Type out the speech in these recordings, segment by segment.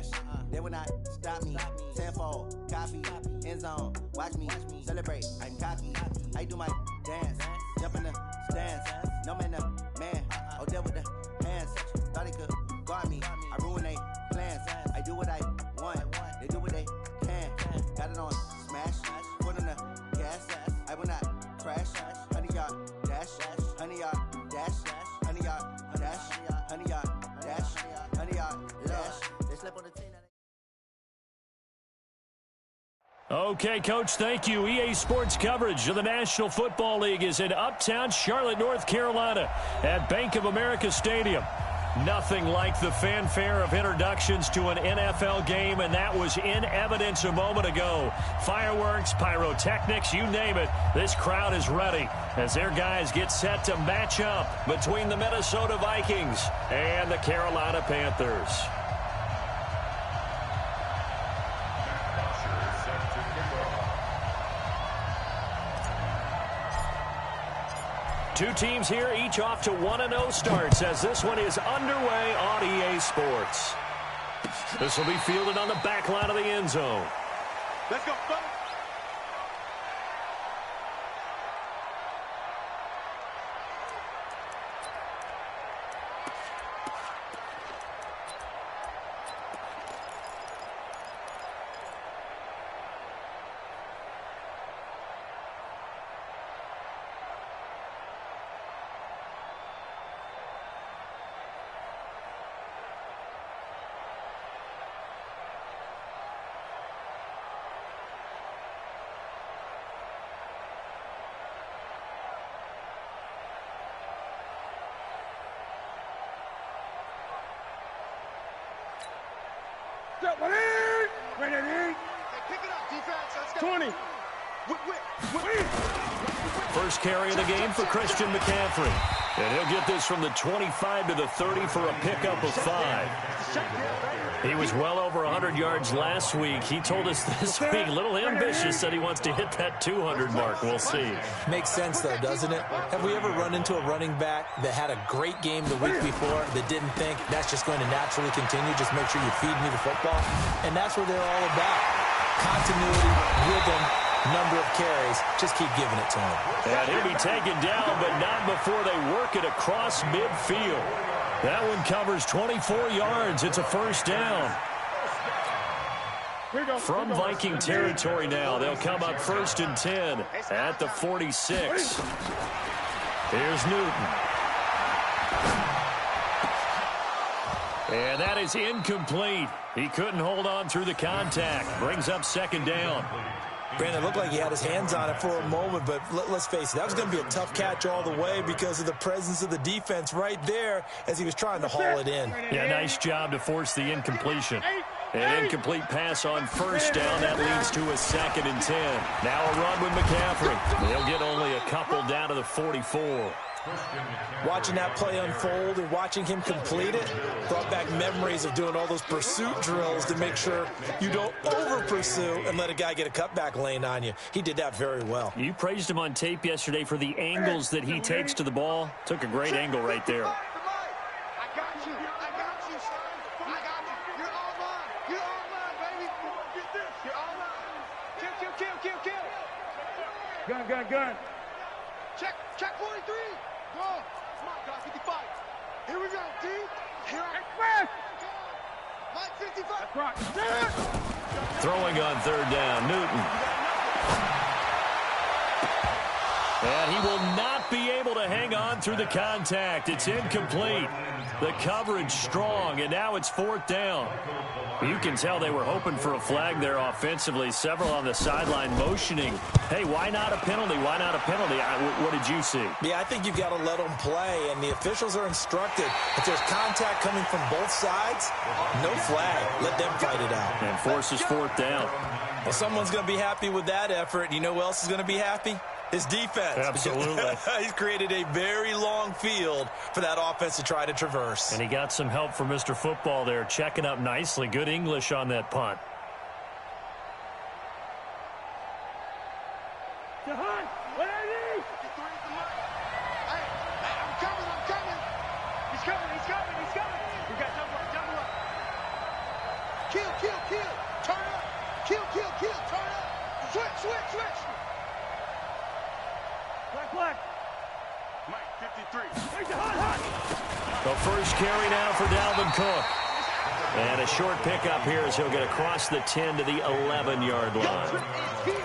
crash. They will not stop me. Tenfold, copy, end zone. Watch me celebrate. I'm cocky. I do my dance. Jump in the stands. No man, man. Oh, there with the hands. Thought he could guard me. I ruin they plans. I do what I want. They do what they can. Got it on smash. Put on the gas. I will not crash. 100-yard dash. 100-yard dash. 100-yard dash. 100-yard dash. 100-yard dash. They slept on the team. Okay, Coach, thank you. EA Sports coverage of the National Football League is in uptown Charlotte, North Carolina at Bank of America Stadium. Nothing like the fanfare of introductions to an NFL game, and that was in evidence a moment ago. Fireworks, pyrotechnics, you name it. This crowd is ready as their guys get set to match up between the Minnesota Vikings and the Carolina Panthers. Two teams here, each off to 1-0 starts as this one is underway on EA Sports. This will be fielded on the back line of the end zone. Let's go. Bring it in. Hey, pick it up, defense. Let's go. 20. First carry of the game for Christian McCaffrey. And he'll get this from the 25 to the 30 for a pickup of 5. He was well over 100 yards last week. He told us this week, a little ambitious, said he wants to hit that 200 mark. We'll see. Makes sense, though, doesn't it? Have we ever run into a running back that had a great game the week before that didn't think that's just going to naturally continue? Just make sure you feed me the football. And that's what they're all about. Continuity, rhythm, number of carries. Just keep giving it to him. And he'll be taken down, but not before they work it across midfield. That one covers 24 yards. It's a first down. From Viking territory now, they'll come up 1st and 10 at the 46. Here's Newton. And that is incomplete. He couldn't hold on through the contact. Brings up 2nd down. Brandon, it looked like he had his hands on it for a moment, but let's face it, that was going to be a tough catch all the way because of the presence of the defense right there as he was trying to haul it in. Yeah, nice job to force the incompletion. An incomplete pass on 1st down. That leads to a 2nd and 10. Now a run with McCaffrey. They'll get only a couple down to the 44. Watching that play unfold and watching him complete it brought back memories of doing all those pursuit drills to make sure you don't over-pursue and let a guy get a cutback lane on you. He did that very well. You praised him on tape yesterday for the angles that he takes to the ball. Took a great angle right there. I got you. I got you, son. I got you. You're all mine. You're all mine, baby. Get this. You're all mine. Kill. Gun. Check 43. Go. Come on, guys. 55. Here we go, D. Here I Express. Mike 55. That's right. Throwing on 3rd down, Newton. And he will not be able to hang on through the contact. It's incomplete. The coverage strong, and now it's 4th down. You can tell they were hoping for a flag there offensively. Several on the sideline motioning. Hey, why not a penalty? Why not a penalty? What did you see? Yeah, I think you've got to let them play, and the officials are instructed. If there's contact coming from both sides, no flag. Let them fight it out. And forces 4th down. Well, someone's going to be happy with that effort. You know who else is going to be happy? His defense. Absolutely. He's created a very long field for that offense to try to traverse. And he got some help from Mr. Football there, checking up nicely. Good English on that punt. Jahan, what I need? Hey, I'm coming. He's coming. We got double up. Kill, kill, kill. Turn up. Kill, kill, kill. Turn up. Switch, switch, switch. Black, black. Mike, 53. The first carry now for Dalvin Cook. And a short pickup here as he'll get across the 10 to the 11-yard line.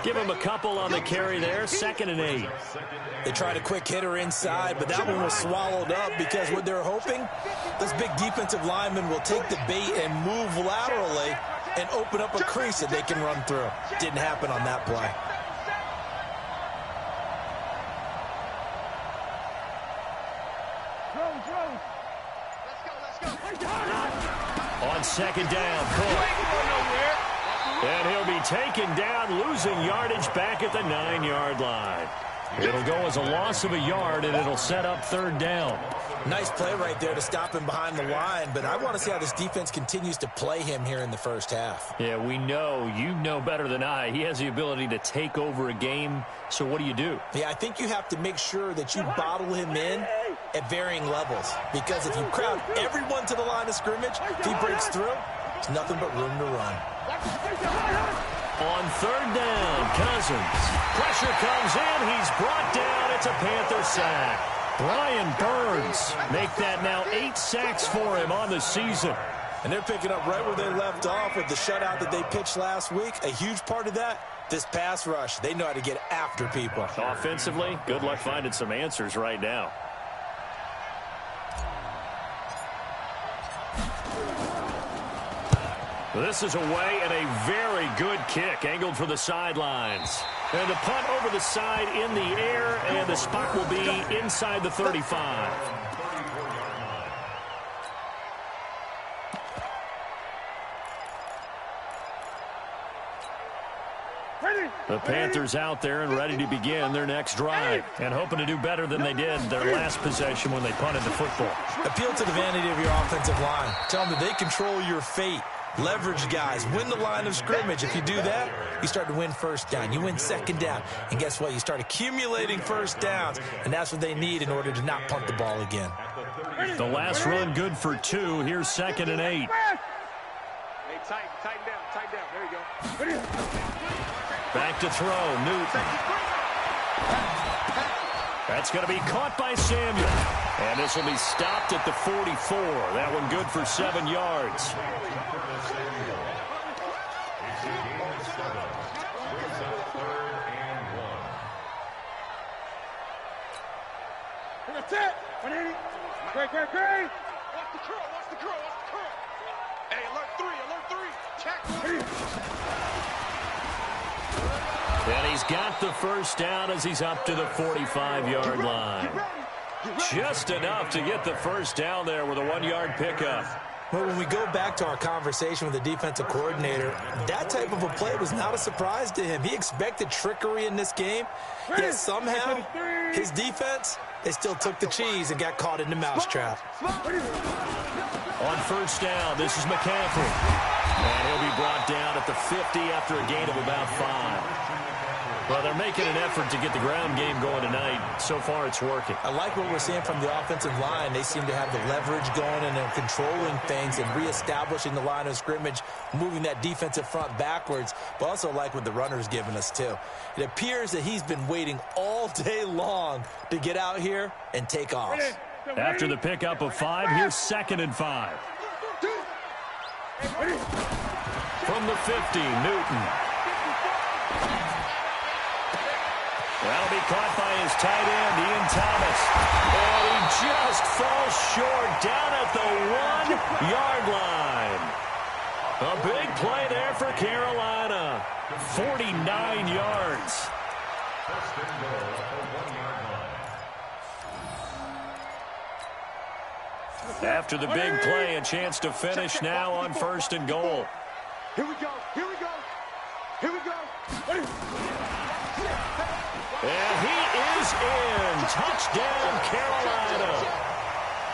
Give him a couple on the carry there, 2nd and 8. They tried a quick hitter inside, but that one was swallowed up because what they're hoping, this big defensive lineman will take the bait and move laterally and open up a crease that they can run through. Didn't happen on that play. On 2nd down, Cook. And he'll be taken down, losing yardage back at the 9-yard line. It'll go as a loss of a yard, and it'll set up 3rd down. Nice play right there to stop him behind the line, but I want to see how this defense continues to play him here in the first half. Yeah, we know. You know better than I. He has the ability to take over a game, so what do you do? Yeah, I think you have to make sure that you bottle him in at varying levels, because if you crowd everyone to the line of scrimmage, if he breaks through, there's nothing but room to run. On 3rd down, Cousins. Pressure comes in. He's brought down. It's a Panther sack. Brian Burns make that now 8 sacks for him on the season. And they're picking up right where they left off with the shutout that they pitched last week. A huge part of that, this pass rush. They know how to get after people. Offensively, good luck finding some answers right now. This is away and a very good kick, angled for the sidelines. And the punt over the side in the air, and the spot will be inside the 35. The Panthers out there and ready to begin their next drive, and hoping to do better than they did their last possession when they punted the football. Appeal to the vanity of your offensive line. Tell them that they control your fate. Leverage guys. Win the line of scrimmage. If you do that, you start to win 1st down. You win 2nd down. And guess what? You start accumulating 1st downs. And that's what they need in order to not punt the ball again. The last run good for 2. Here's 2nd and 8. Hey, tighten down, tighten down. There you go. Back to throw, Newton. That's going to be caught by Samuel. And this will be stopped at the 44. That one good for 7 yards. That's it. 180. Great. Watch the curl, watch the curl, watch the curl. Hey, alert 3. Check. And he's got the 1st down as he's up to the 45-yard line. Just enough to get the 1st down there with a 1-yard pickup. Well, when we go back to our conversation with the defensive coordinator, that type of a play was not a surprise to him. He expected trickery in this game, yet somehow his defense, they still took the cheese and got caught in the mousetrap. On 1st down, this is McCaffrey. And he'll be brought down at the 50 after a gain of about 5. Well, they're making an effort to get the ground game going tonight. So far, it's working. I like what we're seeing from the offensive line. They seem to have the leverage going, and they're controlling things and reestablishing the line of scrimmage, moving that defensive front backwards, but also like what the runner's giving us, too. It appears that he's been waiting all day long to get out here and take off. After the pickup of 5, here's 2nd and 5. From the 50, Newton. That'll be caught by his tight end, Ian Thomas. And he just falls short down at the 1-yard line. A big play there for Carolina. 49 yards. After the big play, a chance to finish now on 1st and goal. Here we go. And he is in. Touchdown, Carolina.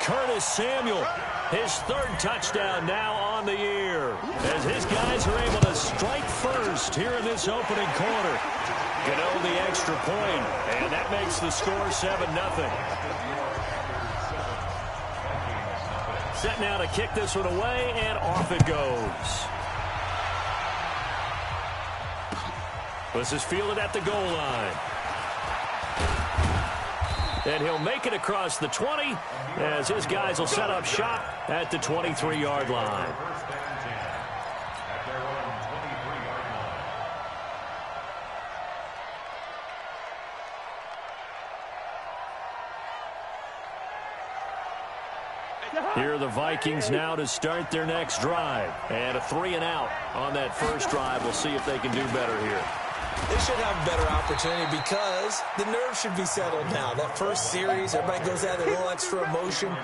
Curtis Samuel, his 3rd touchdown now on the year, as his guys are able to strike first here in this opening quarter. Gano the extra point, and that makes the score 7-0. Set now to kick this one away, and off it goes. This is fielded at the goal line. And he'll make it across the 20 as his guys will set up shop at the 23-yard line. Here are the Vikings now to start their next drive. And a 3-and-out on that first drive. We'll see if they can do better here. They should have a better opportunity because the nerves should be settled now. That first series, everybody goes out with a little extra emotion.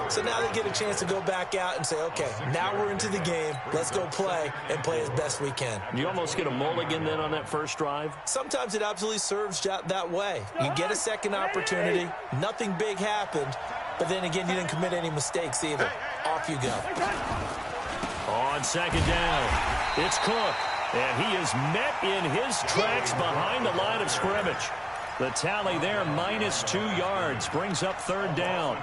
So now they get a chance to go back out and say, okay, now we're into the game. Let's go play and play as best we can. You almost get a mulligan then on that first drive? Sometimes it absolutely serves that way. You get a second opportunity. Nothing big happened. But then again, you didn't commit any mistakes either. Off you go. On second down, it's Cook. And he is met in his tracks behind the line of scrimmage. The tally there, -2 yards, brings up third down.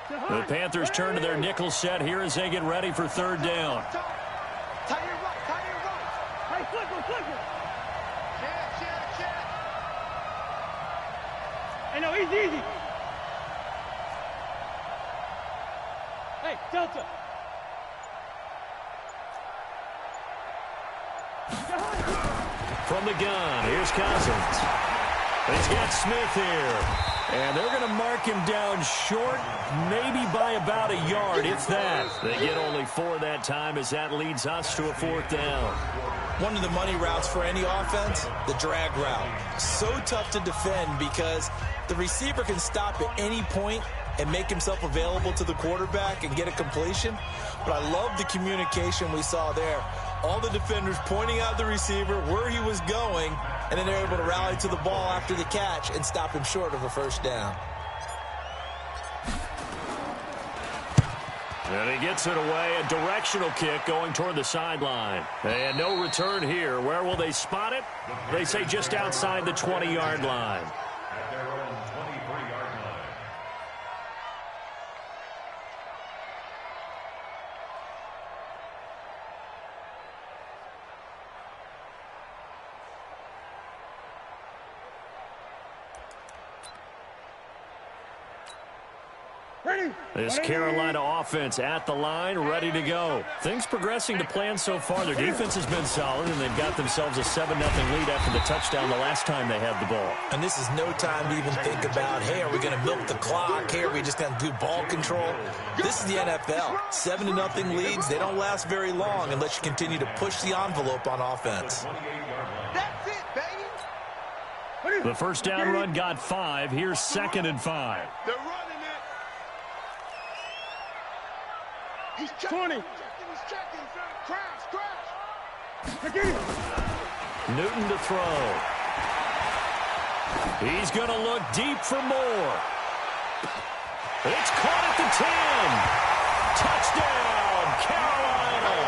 The Panthers turn to their nickel set here as they get ready for third down. Tie your right, tie your right. Hey, flip him. Check. Hey, no, easy. Hey, Delta. From the gun, here's Cousins. He's got Smith here. And they're going to mark him down short, maybe by about a yard, if that. They get only 4 that time as that leads us to a fourth down. One of the money routes for any offense, the drag route. So tough to defend because the receiver can stop at any point and make himself available to the quarterback and get a completion. But I love the communication we saw there. All the defenders pointing out the receiver, where he was going, and then they're able to rally to the ball after the catch and stop him short of a first down. And he gets it away, a directional kick going toward the sideline. And no return here. Where will they spot it? They say just outside the 20-yard line. At their own 23-yard line. This Carolina offense at the line, ready to go. Things progressing to plan so far. Their defense has been solid, and they've got themselves a 7-0 lead after the touchdown the last time they had the ball. And this is no time to even think about, hey, are we going to milk the clock? Hey, are we just going to do ball control? This is the NFL. 7-0 leads, they don't last very long unless you continue to push the envelope on offense. That's it, baby. The first down run got 5. Here's 2nd and 5. They're running it. He's checking. 20. He's checking. Crash. Newton to throw. He's going to look deep for more. It's caught at the 10. Touchdown, Carolina.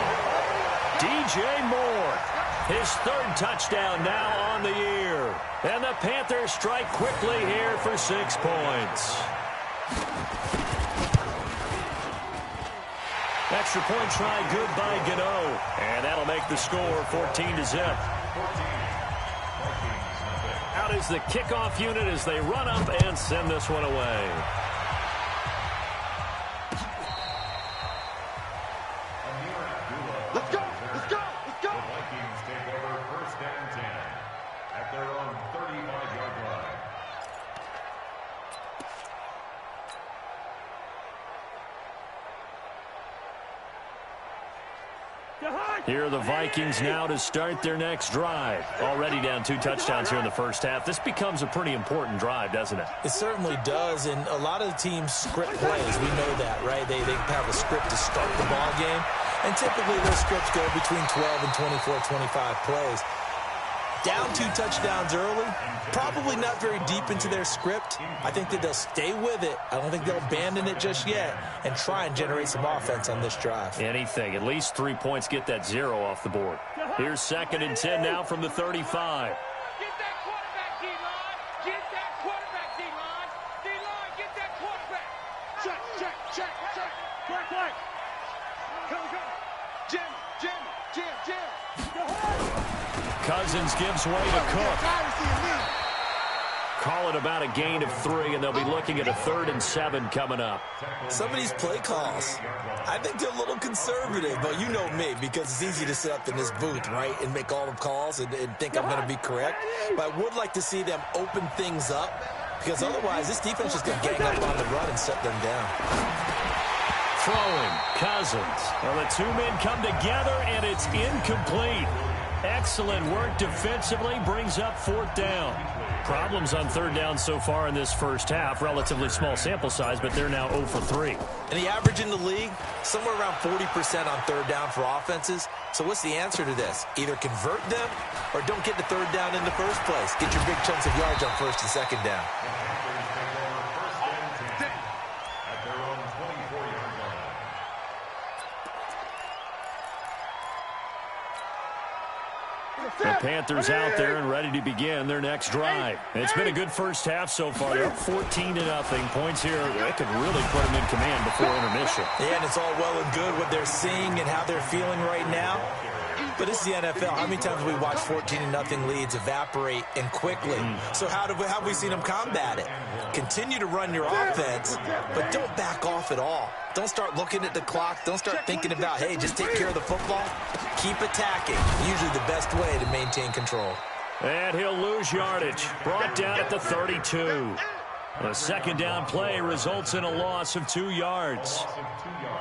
DJ Moore. His 3rd touchdown now on the year. And the Panthers strike quickly here for 6 points. Extra point try good by Gano. And that'll make the score 14-0. Out is the kickoff unit as they run up and send this one away. Let's go. The Vikings take over 1st and 10 at their own 35-yard line. Here are the Vikings now to start their next drive. Already down 2 touchdowns here in the first half. This becomes a pretty important drive, doesn't it? It certainly does, and a lot of the teams script plays. We know that, right? They have a script to start the ball game, and typically those scripts go between 12 and 24, 25 plays. Down 2 touchdowns early, probably not very deep into their script. I think that they'll stay with it. I don't think they'll abandon it just yet and try and generate some offense on this drive. Anything. At least 3 points, get that 0 off the board. Here's 2nd and 10 now from the 35. Get that quarterback, D-line. Get that quarterback, D-line. D-line, get that quarterback. Check. Come. Jim, Jim, Jim, Jim. Cousins gives way to Cook. Call it about a gain of 3, and they'll be looking at a 3rd and 7 coming up. Some of these play calls, I think they're a little conservative, but you know me, because it's easy to sit up in this booth, right, and make all the calls and think I'm going to be correct. But I would like to see them open things up, because otherwise this defense is going to gang up on the run and shut them down. Throwing, Cousins. Well, the two men come together, and it's incomplete. Excellent work defensively, brings up 4th down. Problems on 3rd down so far in this first half. Relatively small sample size, but they're now 0 for 3. And the average in the league, somewhere around 40% on 3rd down for offenses. So what's the answer to this? Either convert them or don't get the 3rd down in the first place. Get your big chunks of yards on 1st and 2nd down. The Panthers out there and ready to begin their next drive. It's been a good first half so far. They're up 14-0. Points here, they could really put them in command before intermission. Yeah, and it's all well and good what they're seeing and how they're feeling right now. But this is the NFL. How many times have we watched 14-0 leads evaporate and quickly? So how have we seen them combat it? Continue to run your offense, but don't back off at all. Don't start looking at the clock. Don't start thinking about, hey, just take care of the football. Keep attacking. Usually the best way to maintain control. And he'll lose yardage. Brought down at the 32. The 2nd down play results in a loss of 2 yards.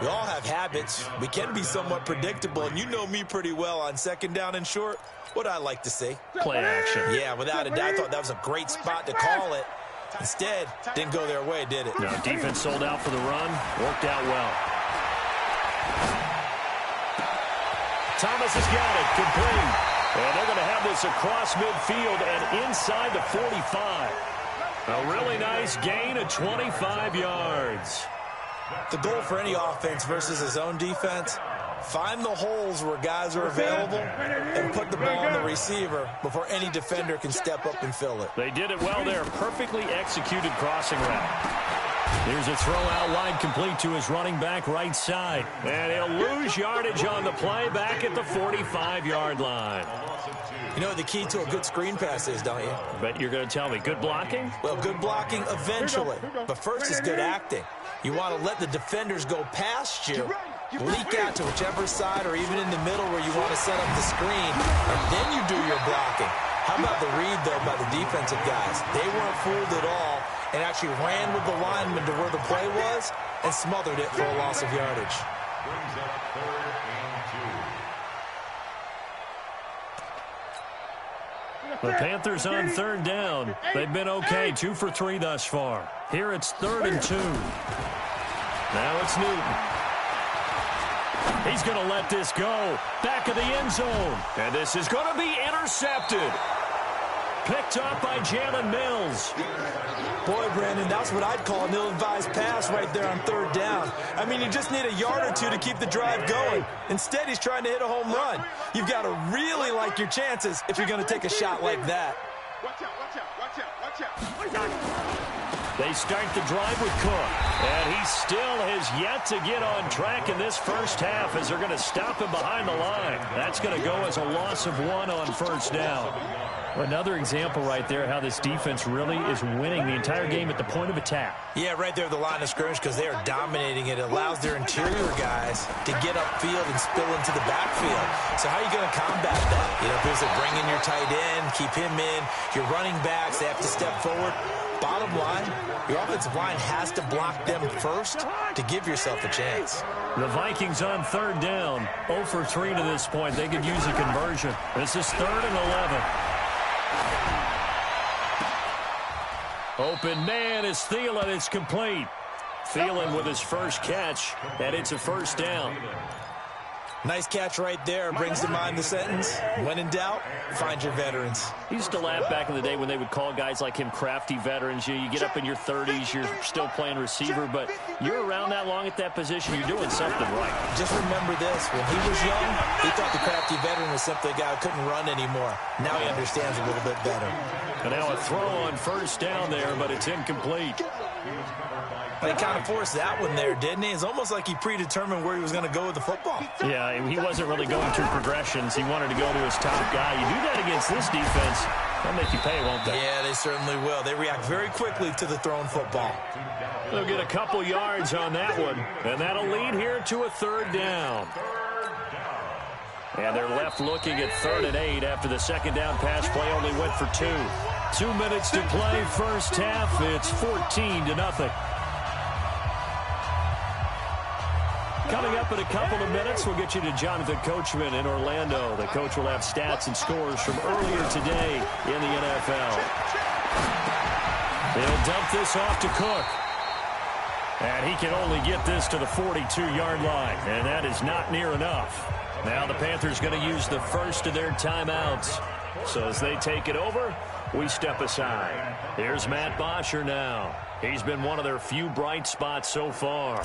We all have habits. We can be somewhat predictable, and you know me pretty well on 2nd down and short. What I like to say. Play action. Yeah, without a doubt, I thought that was a great spot to call it. Instead, didn't go their way, did it? No, defense sold out for the run. Worked out well. Thomas has got it. Complete. And they're going to have this across midfield and inside the 45. A really nice gain of 25 yards. The goal for any offense versus his own defense, find the holes where guys are available and put the ball on the receiver before any defender can step up and fill it. They did it well there. Perfectly executed crossing route. Here's a throw out wide complete to his running back right side. And he'll lose yardage on the play back at the 45-yard line. You know what the key to a good screen pass is, don't you? But you're going to tell me good blocking? Well, good blocking eventually. But first is good acting. You want to let the defenders go past you, leak out to whichever side or even in the middle where you want to set up the screen, and then you do your blocking. How about the read, though, by the defensive guys? They weren't fooled at all and actually ran with the lineman to where the play was and smothered it for a loss of yardage. Brings up 3rd and 2. The Panthers on 3rd down. They've been okay, 2 for 3 thus far. Here it's 3rd and 2. Now it's Newton. He's going to let this go. Back of the end zone. And this is going to be intercepted. Picked up by Jalen Mills. Boy, Brandon, that's what I'd call an ill-advised pass right there on 3rd down. I mean, you just need a yard or two to keep the drive going. Instead, he's trying to hit a home run. You've got to really like your chances if you're going to take a shot like that. Watch out, watch out, watch out, watch out. Watch out. They start the drive with Cook. And he still has yet to get on track in this first half as they're going to stop him behind the line. That's going to go as a loss of 1 on 1st down. Another example right there how this defense really is winning the entire game at the point of attack. Yeah, right there at the line of scrimmage because they are dominating it. It allows their interior guys to get upfield and spill into the backfield. So how are you going to combat that? You know, if bring in your tight end, keep him in. Your running backs, they have to step forward. Bottom line, your offensive line has to block them first to give yourself a chance. The Vikings on 3rd down. 0 for 3 to this point. They could use a conversion. This is 3rd and 11. Open man is Thielen. It's complete. Thielen with his first catch, and it's a 1st down. Nice catch right there. Brings to mind the sentence, when in doubt, find your veterans. He used to laugh back in the day when they would call guys like him crafty veterans. You get up in your 30s, you're still playing receiver, but you're around that long at that position, you're doing something right. Just remember this. When he was young, he thought the crafty veteran was simply a guy who couldn't run anymore. Now he understands a little bit better. And now a throw on 1st down there, but it's incomplete. He kind of forced that one there, didn't he? It's almost like he predetermined where he was going to go with the football. Yeah, he wasn't really going through progressions. He wanted to go to his top guy. You do that against this defense, they'll make you pay, won't they? Yeah, they certainly will. They react very quickly to the thrown football. They'll get a couple yards on that one, and that'll lead here to a 3rd down. And they're left looking at 3rd and 8 after the second down pass play only went for 2. 2 minutes to play, first half. It's 14-0. Coming up in a couple of minutes, we'll get you to Jonathan Coachman in Orlando. The coach will have stats and scores from earlier today in the NFL. They'll dump this off to Cook. And he can only get this to the 42-yard line, and that is not near enough. Now the Panthers going to use the first of their timeouts. So as they take it over, we step aside. Here's Matt Bosher now. He's been one of their few bright spots so far.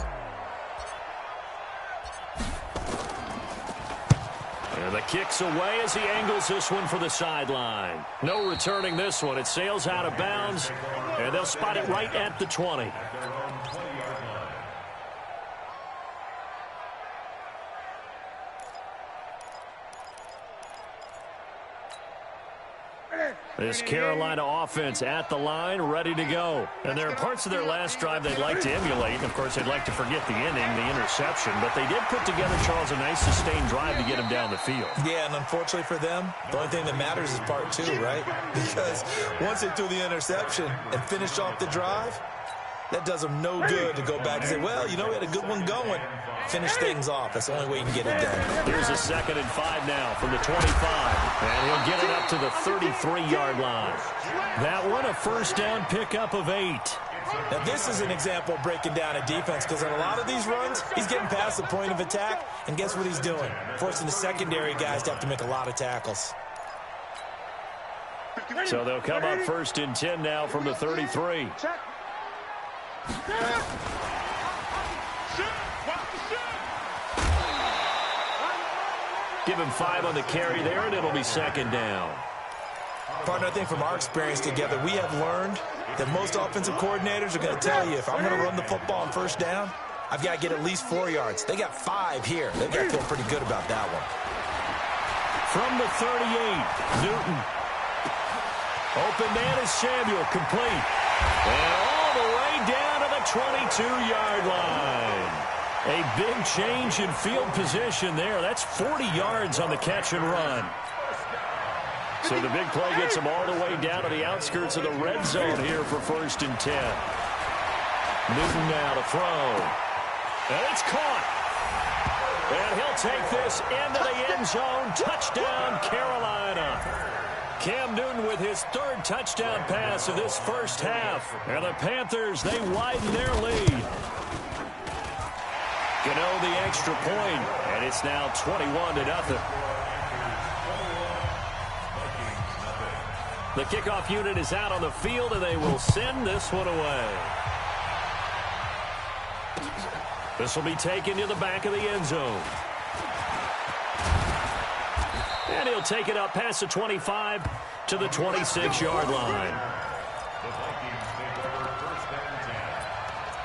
And the kick's away as he angles this one for the sideline. No returning this one. It sails out of bounds, and they'll spot it right at the 20. This Carolina offense at the line, ready to go. And there are parts of their last drive they'd like to emulate. And, of course, they'd like to forget the inning, the interception. But they did put together, Charles, a nice sustained drive to get him down the field. Yeah, and unfortunately for them, the only thing that matters is part 2, right? Because once they threw the interception and finished off the drive, that does them no good to go back and say, well, you know, we had a good one going. Finish things off. That's the only way you can get it done. Here's a 2nd and 5 now from the 25. And he'll get it up to the 33-yard line. That one, a first down pickup of 8. Now, this is an example of breaking down a defense because on a lot of these runs, he's getting past the point of attack, and guess what he's doing? Forcing the secondary guys to have to make a lot of tackles. So they'll come up 1st and 10 now from the 33. Give him 5 on the carry there, and it'll be 2nd down. Partner, I think from our experience together, we have learned that most offensive coordinators are going to tell you, if I'm going to run the football on 1st down, I've got to get at least 4 yards. They got 5 here. They've got to feel pretty good about that one. From the 38, Newton. Open man is Samuel, complete. And all the way down to the 22-yard line. A big change in field position there. That's 40 yards on the catch and run. So the big play gets them all the way down to the outskirts of the red zone here for 1st and 10. Newton now to throw. And it's caught. And he'll take this into the end zone. Touchdown, Carolina. Cam Newton with his 3rd touchdown pass of this first half. And the Panthers, they widen their lead. Gano the extra point, and it's now 21-0. The kickoff unit is out on the field, and they will send this one away. This will be taken to the back of the end zone. And he'll take it up past the 25 to the 26-yard line. The Vikings take over 1st and 10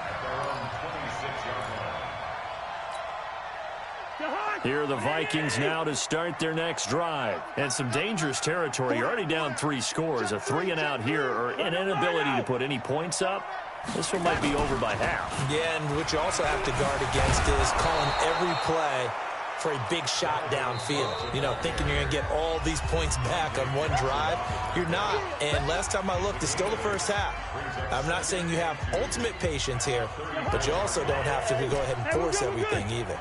at their own 26-yard line. Here are the Vikings now to start their next drive. And some dangerous territory. You're already down 3 scores. A 3-and-out here, or an inability to put any points up. This one might be over by half. Yeah, and what you also have to guard against is calling every play for a big shot downfield. You know, thinking you're going to get all these points back on one drive. You're not. And last time I looked, it's still the first half. I'm not saying you have ultimate patience here, but you also don't have to go ahead and force everything either.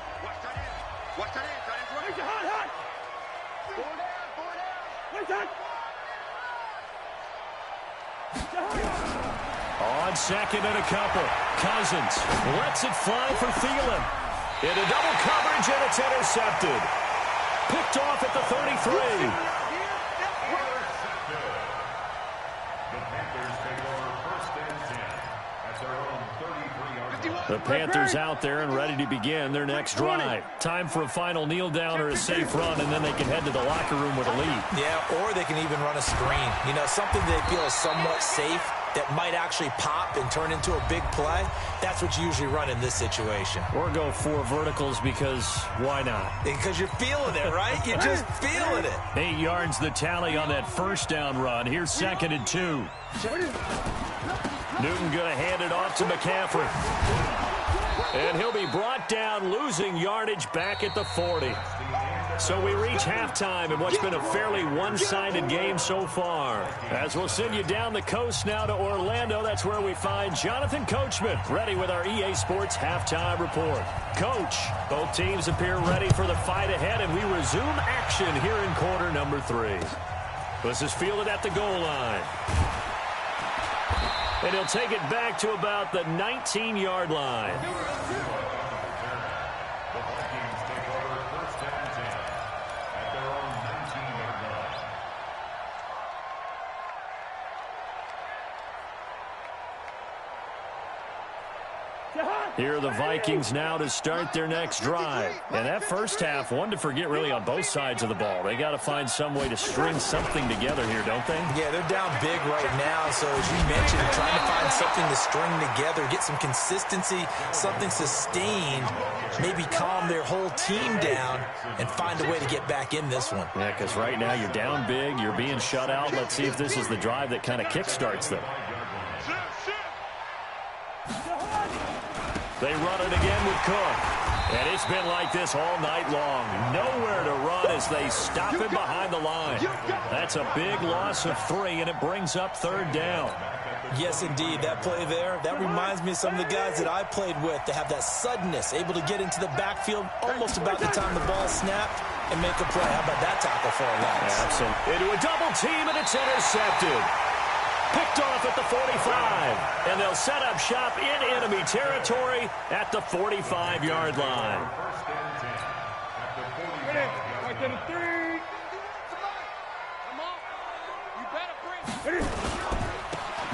On 2nd and a couple, Cousins lets it fly for Thielen. Into double coverage, and it's intercepted. Picked off at the 33. The Panthers out there and ready to begin their next drive. Time for a final kneel down or a safe run, and then they can head to the locker room with a lead. Yeah, or they can even run a screen. You know, something they feel is somewhat safe that might actually pop and turn into a big play, that's what you usually run in this situation. Or go 4 verticals because why not? Because you're feeling it, right? You're just feeling it. 8 yards the tally on that first down run. Here's 2nd and 2. Newton going to hand it off to McCaffrey. And he'll be brought down, losing yardage back at the 40. So we reach halftime in what's been a fairly one-sided game so far. As we'll send you down the coast now to Orlando, that's where we find Jonathan Coachman, ready with our EA Sports halftime report. Coach, both teams appear ready for the fight ahead, and we resume action here in quarter number 3. This is fielded at the goal line. And he'll take it back to about the 19-yard line. Here are the Vikings now to start their next drive. And that first half, one to forget really on both sides of the ball. They got to find some way to string something together here, don't they? Yeah, they're down big right now. So as you mentioned, trying to find something to string together, get some consistency, something sustained, maybe calm their whole team down and find a way to get back in this one. Yeah, because right now you're down big, you're being shut out. Let's see if this is the drive that kind of kickstarts them. They run it again with Cook. And it's been like this all night long. Nowhere to run as they stop him behind the line. That's a big loss of 3, and it brings up 3rd down. Yes, indeed. That play there, that reminds me of some of the guys that I played with that have that suddenness, able to get into the backfield almost about the time the ball snapped and make a play. How about that tackle for a loss? Yeah, absolutely. Into a double team, and it's intercepted. Picked off at the 45, and they'll set up shop in enemy territory at the 45-yard line. Ready? 1, 2, 3. Come on. You better bring it.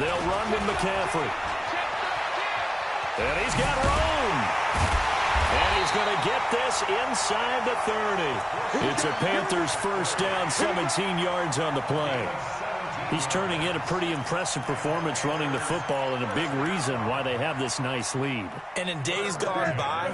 They'll run with McCaffrey. And he's got room. And he's going to get this inside the 30. It's a Panthers first down, 17 yards on the play. He's turning in a pretty impressive performance running the football, and a big reason why they have this nice lead. And in days gone by,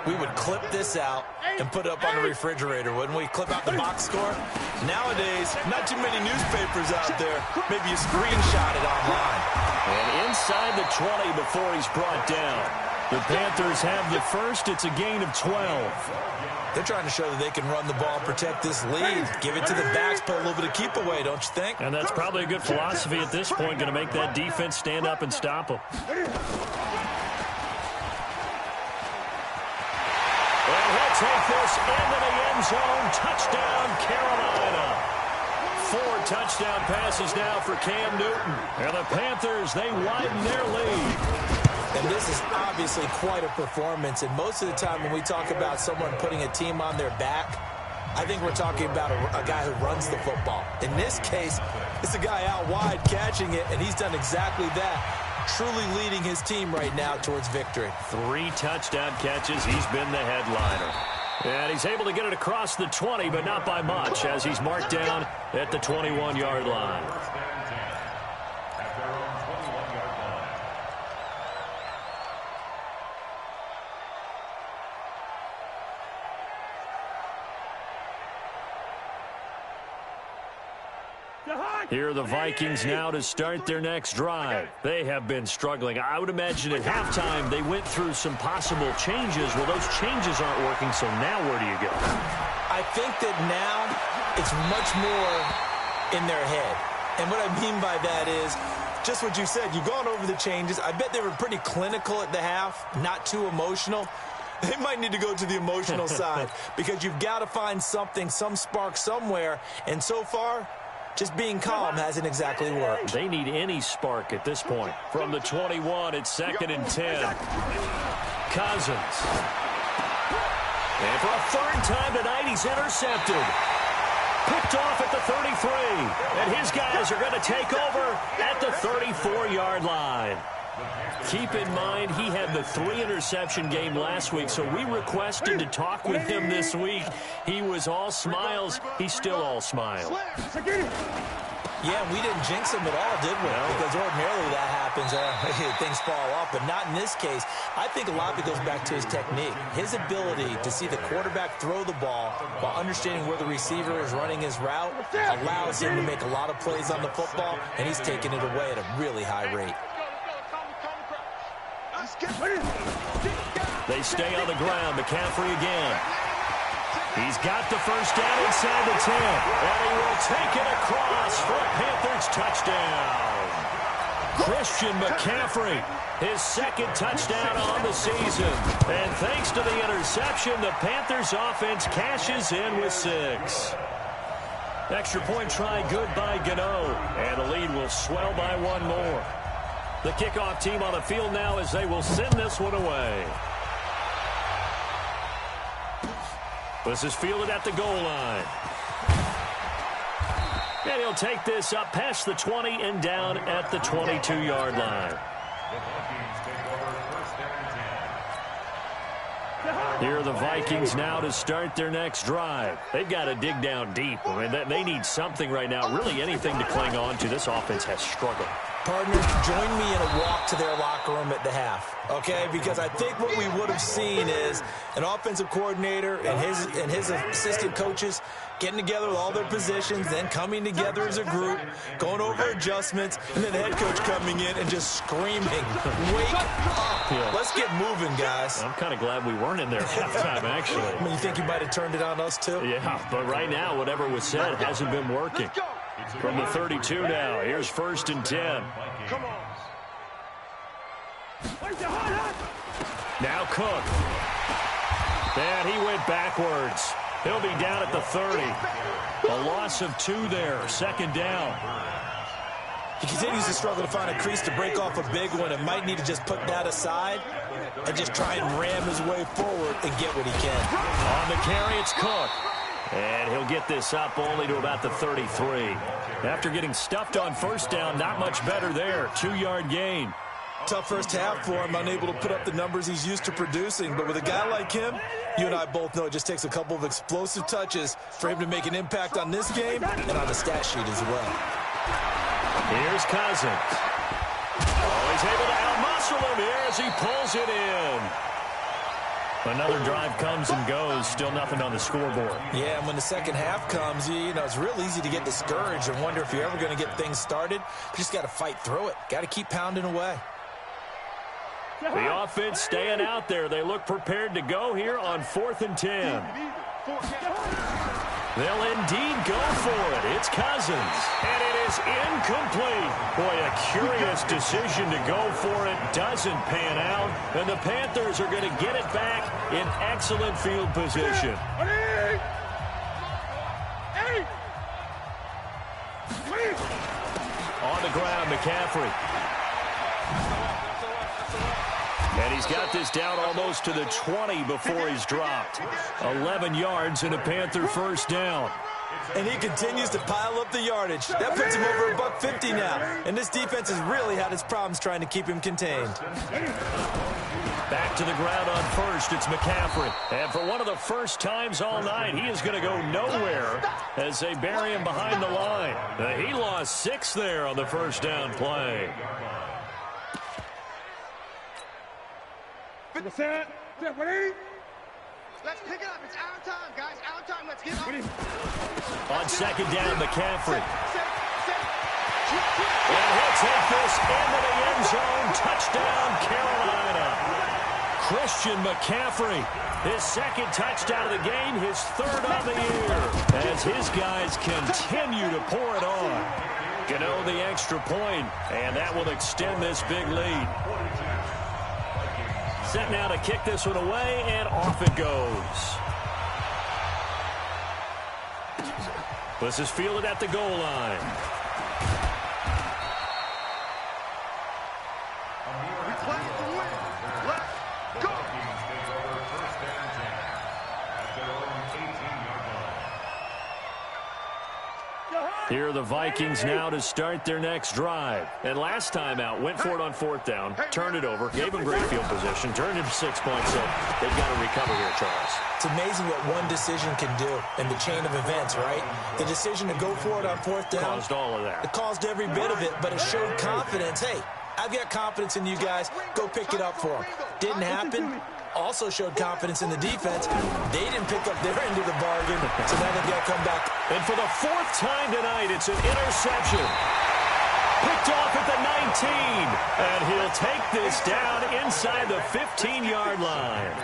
we would clip this out and put it up on the refrigerator, wouldn't we? Clip out the box score. Nowadays, not too many newspapers out there. Maybe you screenshot it online. And inside the 20 before he's brought down. The Panthers have the first. It's a gain of 12. They're trying to show that they can run the ball, protect this lead, give it to the backs, put a little bit of keep away, don't you think? And that's probably a good philosophy at this point, going to make that defense stand up and stop them. And he'll take this into the end zone. Touchdown, Carolina. 4 touchdown passes now for Cam Newton. And the Panthers, they widen their lead. And this is obviously quite a performance. And most of the time when we talk about someone putting a team on their back, I think we're talking about a guy who runs the football. In this case, it's a guy out wide catching it, and he's done exactly that, truly leading his team right now towards victory. 3 touchdown catches. He's been the headliner. And he's able to get it across the 20, but not by much, as he's marked down at the 21-yard line. Here are the Vikings now to start their next drive. They have been struggling. I would imagine at halftime they went through some possible changes. Well, those changes aren't working, so now where do you go? I think that now it's much more in their head. And what I mean by that is just what you said. You've gone over the changes. I bet they were pretty clinical at the half, not too emotional. They might need to go to the emotional side because you've got to find something, some spark somewhere. And so far, just being calm hasn't exactly worked. They need any spark at this point. From the 21, it's 2nd and 10. Cousins. And for a 3rd time tonight, he's intercepted. Picked off at the 33. And his guys are going to take over at the 34-yard line. Keep in mind, he had the 3-interception game last week, so we requested to talk with him this week. He was all smiles. He's still all smiles. Yeah, we didn't jinx him at all, did we? No. Because ordinarily that happens. Things fall off, but not in this case. I think a lot of it goes back to his technique. His ability to see the quarterback throw the ball while understanding where the receiver is running his route allows him to make a lot of plays on the football, and he's taking it away at a really high rate. They stay on the ground. McCaffrey again. He's got the first down inside the 10. And he will take it across for a Panthers touchdown. Christian McCaffrey, his second touchdown on the season. And thanks to the interception, the Panthers offense cashes in with 6. Extra point try good by Gano. And the lead will swell by 1 more. The kickoff team on the field now as they will send this one away. This is fielded at the goal line. And he'll take this up past the 20 and down at the 22-yard line. Here are the Vikings now to start their next drive. They've got to dig down deep. I mean, they need something right now, really anything to cling on to. This offense has struggled. Partner, join me in a walk to their locker room at the half, okay? Because I think what we would have seen is an offensive coordinator and his assistant coaches getting together with all their positions, then coming together as a group, going over adjustments, and then the head coach coming in and just screaming, wake up. Yeah. Let's get moving, guys. I'm kind of glad we weren't in there at halftime, actually. I mean, you think you might have turned it on us, too? Yeah, but right now, whatever was said hasn't been working. From the 32 now, here's 1st and 10. Come on. Now Cook. And he went backwards. He'll be down at the 30. A loss of 2 there, 2nd down. He continues to struggle to find a crease to break off a big one and might need to just put that aside and just try and ram his way forward and get what he can. On the carry, it's Cook. And he'll get this up only to about the 33. After getting stuffed on 1st down, not much better there. 2-yard gain. Tough first half for him, unable to put up the numbers he's used to producing. But with a guy like him, you and I both know it just takes a couple of explosive touches for him to make an impact on this game and on the stat sheet as well. Here's Cousins. Oh, he's able to outmuscle him here as he pulls it in. Another drive comes and goes, still nothing on the scoreboard. Yeah, and when the second half comes, you know, it's real easy to get discouraged and wonder if you're ever going to get things started. You just got to fight through it. Got to keep pounding away. The offense staying out there. They look prepared to go here on 4th and 10. They'll indeed go for it. It's Cousins. And it is incomplete. Boy, a curious decision to go for it. Doesn't pan out. And the Panthers are going to get it back in excellent field position. On the ground, McCaffrey. And he's got this down almost to the 20 before he's dropped. 11 yards and a Panther 1st down. And he continues to pile up the yardage. That puts him over $150 now. And this defense has really had its problems trying to keep him contained. Back to the ground on 1st, it's McCaffrey. And for one of the first times all night, he is going to go nowhere as they bury him behind the line. He lost 6 there on the 1st down play. Let's pick it up. It's our time, guys. Our time. Let's get up. On 2nd down, McCaffrey. And he'll take this into the end zone. Touchdown, Carolina. Christian McCaffrey, his 2nd touchdown of the game, his 3rd of the year. As his guys continue to pour it on. Gano the extra point, and that will extend this big lead. Set now to kick this one away, and off it goes. This is fielded at the goal line. We play to win. Let's go. Here are the Vikings now to start their next drive. And last time out, went for it on 4th down, turned it over, gave them great field position, turned into 6 points, so they've got to recover here, Charles. amazing what one decision can do in the chain of events, right? The decision to go for it on fourth down. Caused all of that. It caused every bit of it, but it showed confidence. Hey, I've got confidence in you guys. Go pick it up for them. Didn't happen. Also showed confidence in the defense. They didn't pick up their end of the bargain, so now they've got to come back. And for the fourth time tonight, it's an interception. Picked off at the 19. And he'll take this down inside the 15-yard line.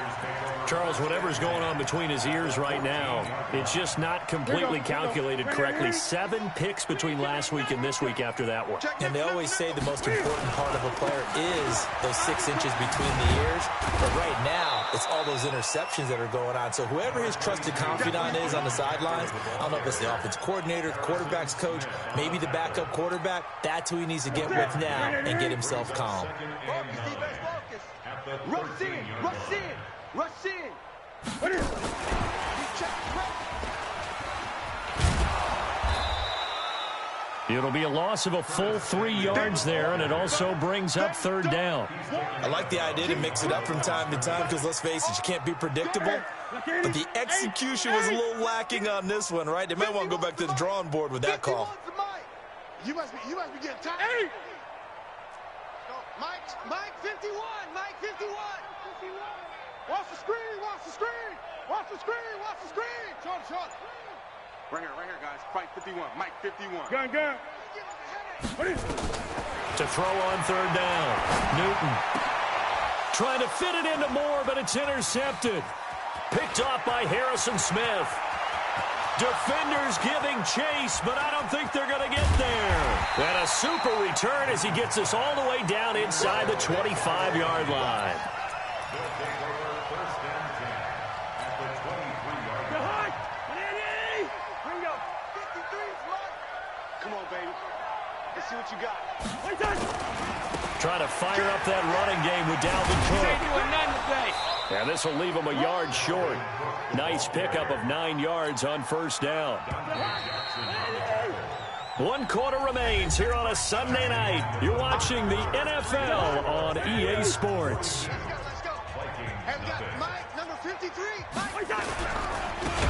Charles, whatever's going on between his ears right now, it's just not completely calculated correctly. 7 picks between last week and this week after that one. And they always say the most important part of a player is those 6 inches between the ears. But right now, it's all those interceptions that are going on. So whoever his trusted confidant is on the sidelines, I don't know if it's the offense coordinator, the quarterback's coach, maybe the backup quarterback, that's who he needs to get with now and get himself calm. Focus, defense, focus. Rush in, rush in, rush in. What is it? You check the press. It'll be a loss of a full 3 yards there, and it also brings up third down. I like the idea to mix it up from time to time because, let's face it, you can't be predictable. But the execution was a little lacking on this one, right? They might want to go back to the drawing board with that call. You must be getting tired. Mike 51, Mike 51. Watch the screen, watch the screen, watch the screen, watch the screen. Short. Right here, guys. Fight 51, Mike 51. Gun. To throw on third down. Newton trying to fit it into Moore, but it's intercepted. Picked off by Harrison Smith. Defenders giving chase, but I don't think they're going to get there. And a super return as he gets us all the way down inside the 25-yard line. Come on, baby. Let's see what you got. Trying to fire up that running game with Dalvin Cook. And this will leave him a yard short. Nice pickup of 9 yards on first down. 1 quarter remains here on a Sunday night. You're watching the NFL on EA Sports. Let's go. Hey, we got Mike, number 53.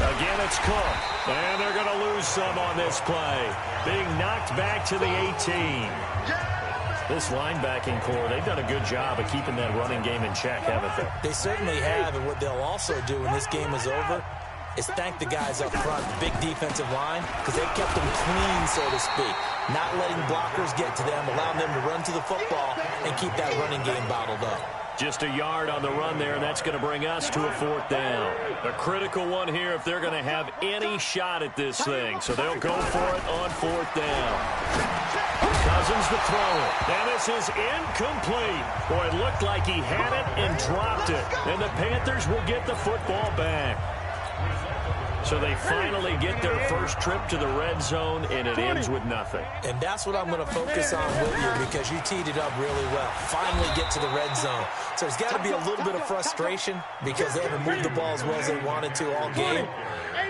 Again, it's Cook. And they're going to lose some on this play. Being knocked back to the 18. This linebacking core, they've done a good job of keeping that running game in check, haven't they? They certainly have, and what they'll also do when this game is over is thank the guys up front, the big defensive line, because they've kept them clean, so to speak. Not letting blockers get to them, allowing them to run to the football and keep that running game bottled up. Just a yard on the run there, and that's going to bring us to a fourth down. A critical one here if they're going to have any shot at this thing. So they'll go for it on fourth down. Cousins to throw it. And this is incomplete. Boy, it looked like he had it and dropped it. And the Panthers will get the football back. So they finally get their first trip to the red zone, and it ends with nothing. And that's what I'm going to focus on with you because you teed it up really well. Finally get to the red zone. So there's got to be a little bit of frustration because they haven't moved the ball as well as they wanted to all game.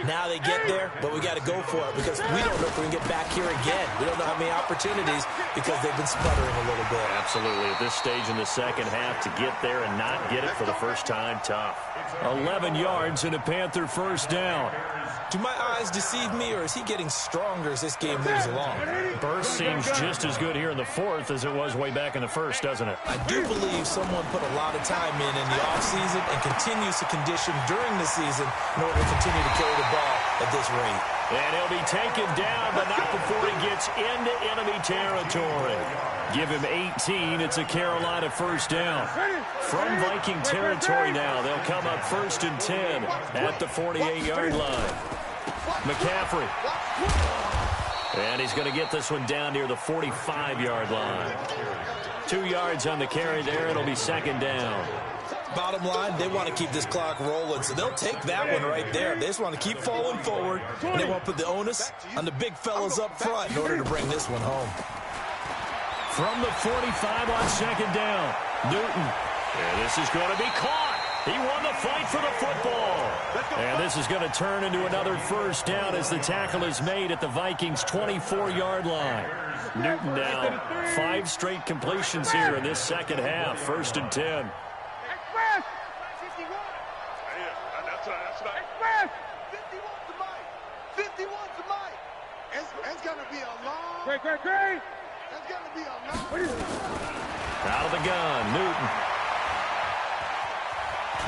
Now they get there, but we got to go for it because we don't know if we can get back here again. We don't know how many opportunities because they've been sputtering a little bit. Absolutely. At this stage in the second half, to get there and not get it for the first time, tough. 11 yards and a Panther first down. Do my eyes deceive me, or is he getting stronger as this game moves along? Burst seems just as good here in the fourth as it was way back in the first, doesn't it? I do believe someone put a lot of time in the offseason and continues to condition during the season in order to continue to carry the ball at this rate. And he'll be taken down, but not before he gets into enemy territory. Give him 18. It's a Carolina first down. From Viking territory now, they'll come up 1st and 10 at the 48-yard line. McCaffrey. And he's going to get this one down near the 45-yard line. 2 yards on the carry there. It'll be second down. Bottom line, they want to keep this clock rolling, so they'll take that one right there. They just want to keep falling forward, and they want to put the onus on the big fellas up front in order to bring this one home. From the 45 on second down, Newton. And this is going to be caught. He won the fight for the football. And this is going to turn into another first down as the tackle is made at the Vikings' 24-yard line. Newton down. 5 straight completions here in this second half. 1st and 10. last night. Express! 51 to Mike. 51 to Mike. It's going to be a long. Great. It's going to be a long. Out of the gun, Newton.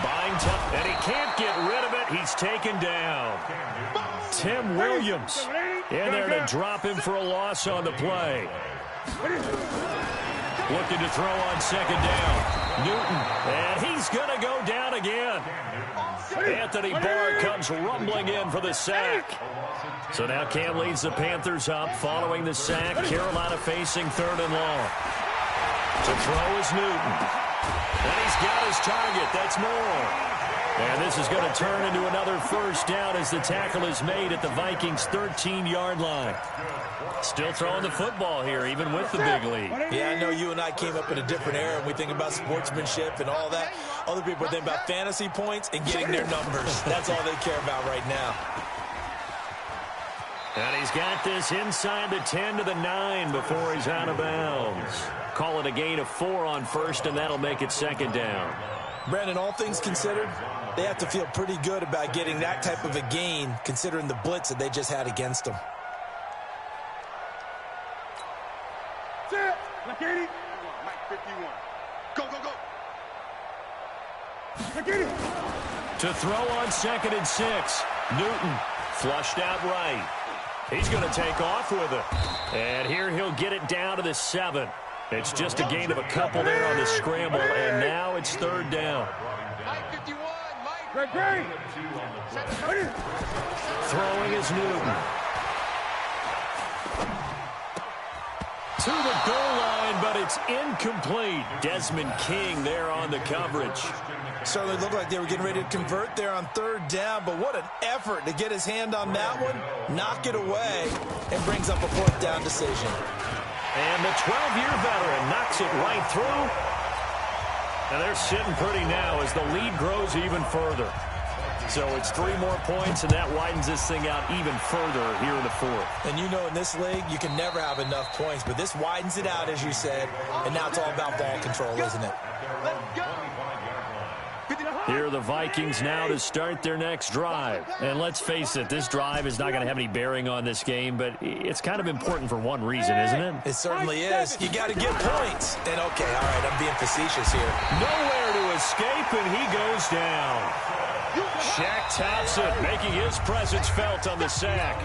Buying time, and he can't get rid of it. He's taken down. Tim Williams in there to drop him for a loss on the play. Looking to throw on second down. Newton, and he's going to go down again. Anthony Barr comes rumbling in for the sack. So now Cam leads the Panthers up following the sack. Carolina facing 3rd and long. To throw is Newton. And he's got his target. That's more. And this is going to turn into another first down as the tackle is made at the Vikings' 13-yard line. Still throwing the football here, even with the big lead. Yeah, I know you and I came up in a different era, and we think about sportsmanship and all that. Other people think about fantasy points and getting their numbers. That's all they care about right now. And he's got this inside the 10 to the 9 before he's out of bounds. Call it a gain of 4 on first, and that'll make it second down. Brandon, all things considered, they have to feel pretty good about getting that type of a gain, considering the blitz that they just had against them. Mike 51. Go. To throw on 2nd and 6. Newton flushed out right. He's going to take off with it. And here he'll get it down to the 7. It's just a gain of a couple there on the scramble, and now it's 3rd down. Mike 51, Mike. Great. Throwing is Newton. To the goal line, but it's incomplete. Desmond King there on the coverage. Certainly looked like they were getting ready to convert there on 3rd down, but what an effort to get his hand on that one, knock it away, and brings up a 4th down decision. And the 12-year veteran knocks it right through. And they're sitting pretty now as the lead grows even further. So it's 3 more points, and that widens this thing out even further here in the 4th. And you know in this league, you can never have enough points, but this widens it out, as you said, and now it's all about ball control, isn't it? Here are the Vikings now to start their next drive. And let's face it, this drive is not going to have any bearing on this game, but it's kind of important for one reason, isn't it? It certainly is. You got to get points. And okay, all right, I'm being facetious here. Nowhere to escape, and he goes down. Shaq Thompson making his presence felt on the sack.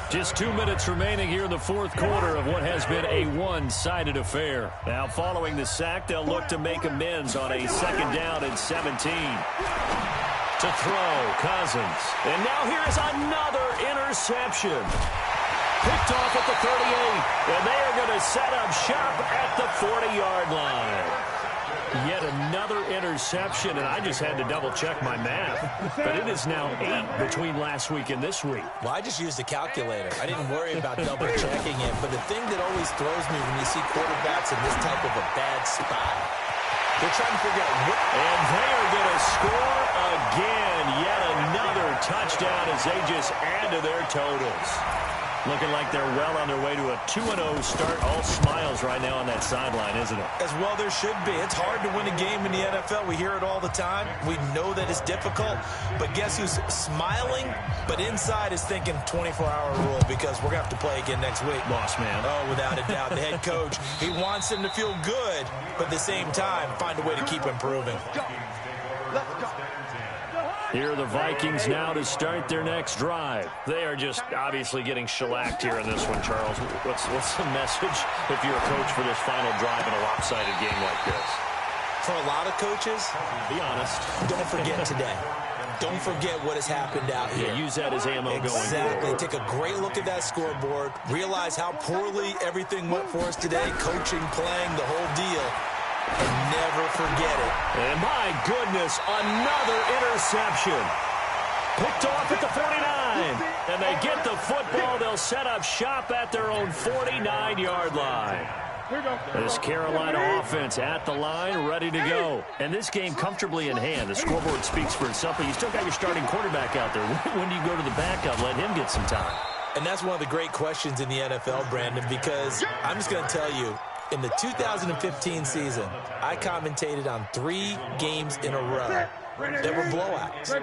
Just 2 minutes remaining here in the 4th quarter of what has been a one-sided affair. Now following the sack, they'll look to make amends on a 2nd down and 17. To throw, Cousins. And now here's another interception. Picked off at the 38, and they are going to set up shop at the 40-yard line. Yet another interception, and I just had to double-check my math. But it is now 8 between last week and this week. Well, I just used a calculator. I didn't worry about double-checking it. But the thing that always throws me when you see quarterbacks in this type of a bad spot, they're trying to figure out what... And they are going to score again. Yet another touchdown as they just add to their totals. Looking like they're well on their way to a 2-0 start. All smiles right now on that sideline, isn't it? As well there should be. It's hard to win a game in the NFL. We hear it all the time. We know that it's difficult. But guess who's smiling? But inside is thinking 24-hour rule because we're going to have to play again next week. Boss man. Oh, without a doubt. The head coach, he wants them to feel good, but at the same time, find a way to keep improving. Let's go. Here are the Vikings now to start their next drive. They are just obviously getting shellacked here in this one, Charles. What's the message if you're a coach for this final drive in a lopsided game like this? For a lot of coaches, be honest, don't forget today. Don't forget what has happened out here. Yeah, use that as ammo going forward. Exactly. Take a great look at that scoreboard. Realize how poorly everything went for us today. Coaching, playing, the whole deal. And never forget it. And my goodness, another interception. Picked off at the 49. And they get the football. They'll set up shop at their own 49-yard line. This Carolina offense at the line, ready to go. And this game comfortably in hand. The scoreboard speaks for itself, but you still got your starting quarterback out there. When do you go to the backup? Let him get some time. And that's one of the great questions in the NFL, Brandon, because I'm just going to tell you, in the 2015 season, I commentated on 3 games in a row that were blowouts.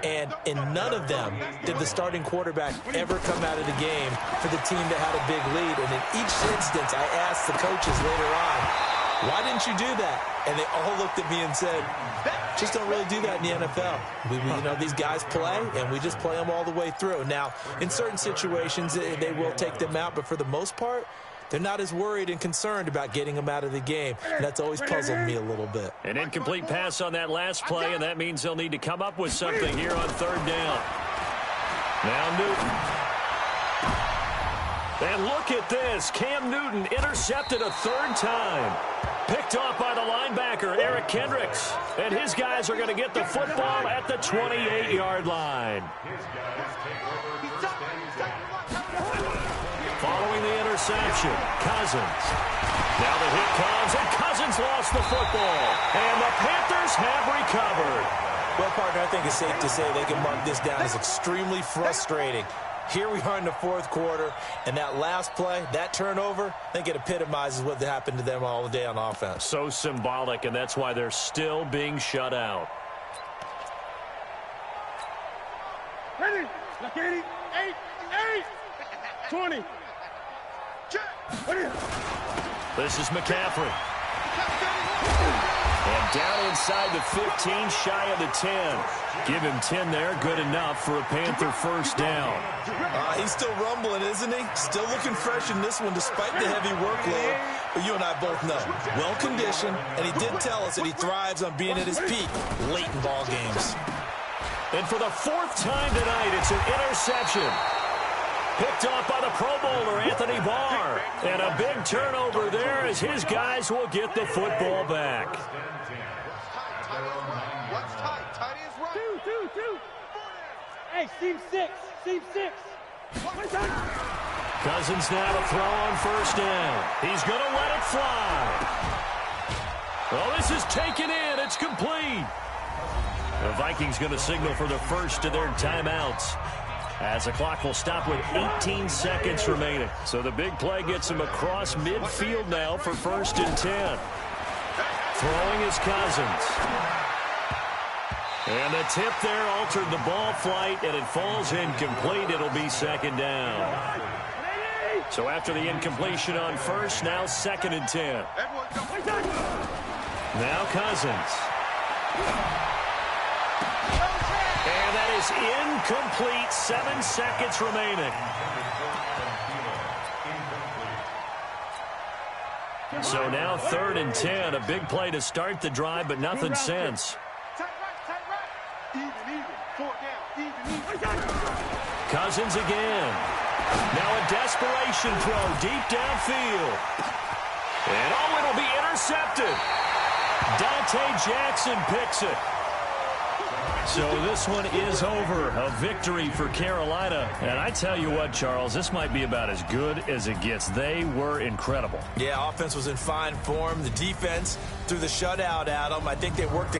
And in none of them did the starting quarterback ever come out of the game for the team that had a big lead. And in each instance, I asked the coaches later on, why didn't you do that? And they all looked at me and said, just don't really do that in the NFL. You know, these guys play, and we just play them all the way through. Now, in certain situations, they will take them out, but for the most part, they're not as worried and concerned about getting them out of the game. And that's always puzzled me a little bit. An incomplete pass on that last play, and that means they'll need to come up with something here on third down. Now Newton. And look at this. Cam Newton intercepted a third time. Picked off by the linebacker, Eric Kendricks. And his guys are going to get the football at the 28-yard line. Following the interception, Cousins. Now the hit comes, and Cousins lost the football. And the Panthers have recovered. Well, partner, I think it's safe to say they can mark this down as extremely frustrating. Here we are in the fourth quarter, and that last play, that turnover, I think it epitomizes what happened to them all day on offense. So symbolic, and that's why they're still being shut out. Ready? Look at it. 8, 20. This is McCaffrey. And down inside the 15, shy of the 10. Give him 10 there, good enough for a Panther first down. He's still rumbling, isn't he? Still looking fresh in this one despite the heavy workload. But you and I both know, well-conditioned, and he did tell us that he thrives on being at his peak late in ball games. And for the fourth time tonight, it's an interception. Picked off by the Pro Bowler, Anthony Barr. And a big turnover there as his guys will get the football back. What's tight? Tight is right. 2. Hey, seam 6. Cousins now to throw on first down. He's going to let it fly. Well, this is taken in. It's complete. The Vikings going to signal for the first of their timeouts, as the clock will stop with 18 seconds remaining. So the big play gets him across midfield now for 1st and 10. Throwing is Cousins. And the tip there altered the ball flight, and it falls incomplete. It'll be 2nd down. So after the incompletion on first, now 2nd and 10. Now Cousins. And that is incomplete. 7 seconds remaining. So now 3rd and 10. A big play to start the drive, but nothing since. Cousins again. Now a desperation throw deep downfield. And it'll be intercepted. Dante Jackson picks it. So this one is over. A victory for Carolina. And I tell you what, Charles, this might be about as good as it gets. They were incredible. Yeah, offense was in fine form. The defense threw the shutout at them. I think they worked